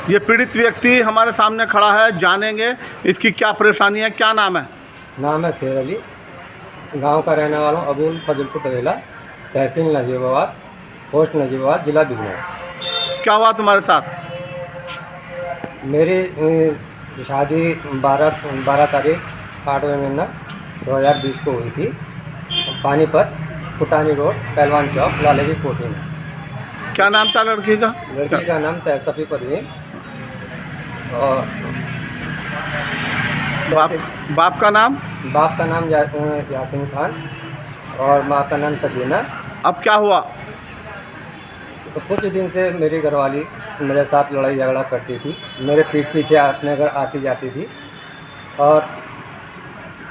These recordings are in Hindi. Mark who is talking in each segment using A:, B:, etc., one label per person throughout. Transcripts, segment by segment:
A: ये पीड़ित व्यक्ति हमारे सामने खड़ा है, जानेंगे इसकी क्या परेशानी है। क्या नाम है?
B: नाम है शेर अली, गांव का रहने वाला हूँ। अबुल फजलपुर तवेला, तहसील नजीबाबाद, पोस्ट नजीबाबाद, जिला बिजनौर।
A: क्या हुआ तुम्हारे साथ?
B: मेरी शादी 12 तारीख 8वें महीना 2020 को हुई थी, पानीपत, कुटानी रोड, पहलवान चौक, लालेजी कोठी में।
A: क्या नाम था लड़की का?
B: लड़की का नाम तहसफी परवीन और
A: बाप का नाम?
B: बाप का नाम यासीन खान और माँ का नाम सबीना।
A: अब क्या हुआ?
B: तो कुछ दिन से मेरी घरवाली मेरे साथ लड़ाई झगड़ा करती थी, मेरे पीठ पीछे अपने घर आती जाती थी और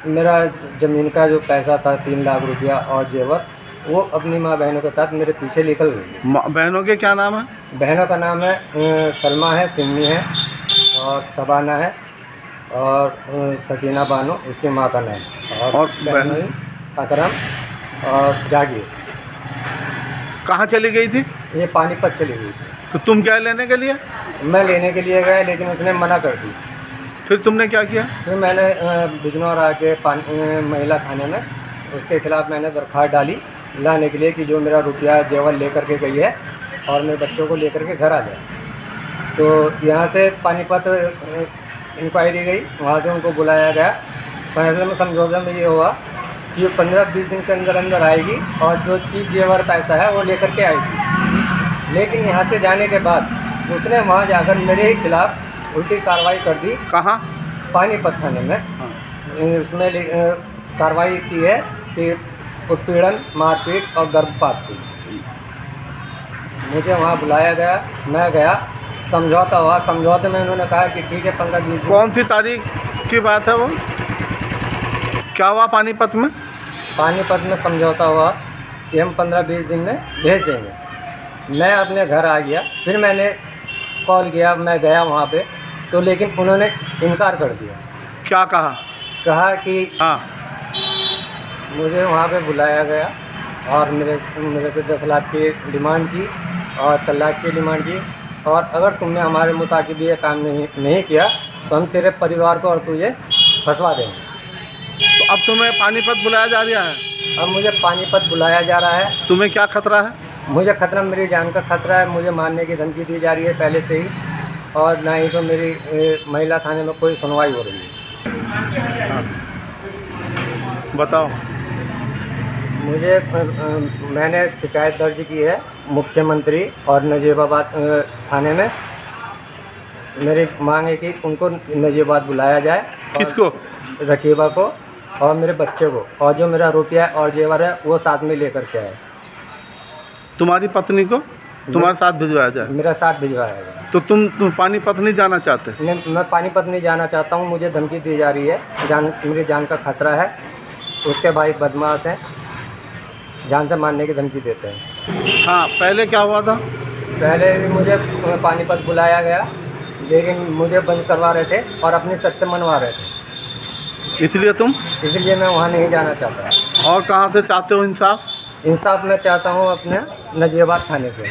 B: मेरा ज़मीन का जो पैसा था 3 लाख रुपया और जेवर, वो अपनी माँ बहनों के साथ मेरे पीछे निकल गई।
A: बहनों के क्या नाम है?
B: बहनों का नाम है सलमा है, सिमी है और सबाना है और सकीना बानो उसकी माँ का नाम, और बहनों अकरम और जागीर।
A: कहाँ चली गई थी?
B: ये पानीपत चली गई थी।
A: तो तुम क्या लेने के लिए?
B: मैं लेने के लिए गया लेकिन उसने मना कर दी।
A: फिर तुमने क्या किया?
B: फिर मैंने बिजनौर आके महिला थाने में उसके खिलाफ़ मैंने दरख्वास्त डाली लाने के लिए कि जो मेरा रुपया जेवर लेकर के गई है और मेरे बच्चों को लेकर के घर आ जाए। तो यहाँ से पानीपत इंक्वायरी गई, वहाँ से उनको बुलाया गया। फैसले में समझौते में ये हुआ कि 15-20 दिन के अंदर अंदर आएगी और जो चीज़ जेवर पैसा है वो लेकर के आएगी। लेकिन यहाँ से जाने के बाद उसने वहाँ जाकर मेरे ही खिलाफ़ उल्टी कार्रवाई कर दी।
A: कहाँ?
B: पानीपत थाने में।
A: हाँ।
B: उसमें कार्रवाई की है कि उत्पीड़न, मारपीट और गर्भपात की। मुझे वहाँ बुलाया गया, मैं गया, समझौता हुआ। समझौते में उन्होंने कहा कि ठीक है 15-20 दिन।
A: कौन सी तारीख की बात है वो? क्या हुआ पानीपत में?
B: पानीपत में समझौता हुआ कि हम 15-20 दिन में भेज देंगे। मैं अपने घर आ गया, फिर मैंने कॉल किया, मैं गया वहाँ पे, तो लेकिन उन्होंने इनकार कर दिया।
A: क्या कहा?
B: कहा कि
A: हाँ।
B: मुझे वहाँ पे बुलाया गया और मेरे से 10 लाख की डिमांड की और तलाक की डिमांड की, और अगर तुमने हमारे मुताबिक ये काम नहीं किया तो हम तेरे परिवार को और तुझे फंसवा देंगे।
A: तो अब तुम्हें पानीपत बुलाया जा रहा है?
B: अब मुझे पानीपत बुलाया जा रहा है।
A: तुम्हें क्या खतरा है?
B: मुझे खतरा, मेरी जान का खतरा है। मुझे मारने की धमकी दी जा रही है पहले से ही, और ना ही तो मेरी महिला थाने में कोई सुनवाई हो रही है।
A: हाँ। बताओ।
B: मुझे मैंने शिकायत दर्ज की है मुख्यमंत्री और नजीबाबाद थाने में। मेरी मांग है कि उनको नजीबाबाद बुलाया जाए।
A: किसको?
B: रकीबा को और मेरे बच्चे को, और जो मेरा रुपया और जेवर है वो साथ में लेकर के आए।
A: तुम्हारी पत्नी को तुम्हारे साथ भिजवाया जाए?
B: मेरा साथ भिजवाया गया।
A: तो तुम पानीपत नहीं जाना चाहते?
B: मैं पानीपत नहीं जाना चाहता हूँ। मुझे धमकी दी जा रही है, मेरी जान का खतरा है। उसके भाई बदमाश हैं, जान से मारने की धमकी देते हैं।
A: हाँ, पहले क्या हुआ था?
B: पहले भी मुझे पानीपत बुलाया गया लेकिन मुझे बंद करवा रहे थे और अपनी शर्तें मनवा रहे थे, इसलिए मैं वहाँ नहीं जाना चाहता।
A: और कहाँ से चाहते हो इंसाफ?
B: इंसाफ मैं चाहता हूँ अपने नजीबाबाद थाने से।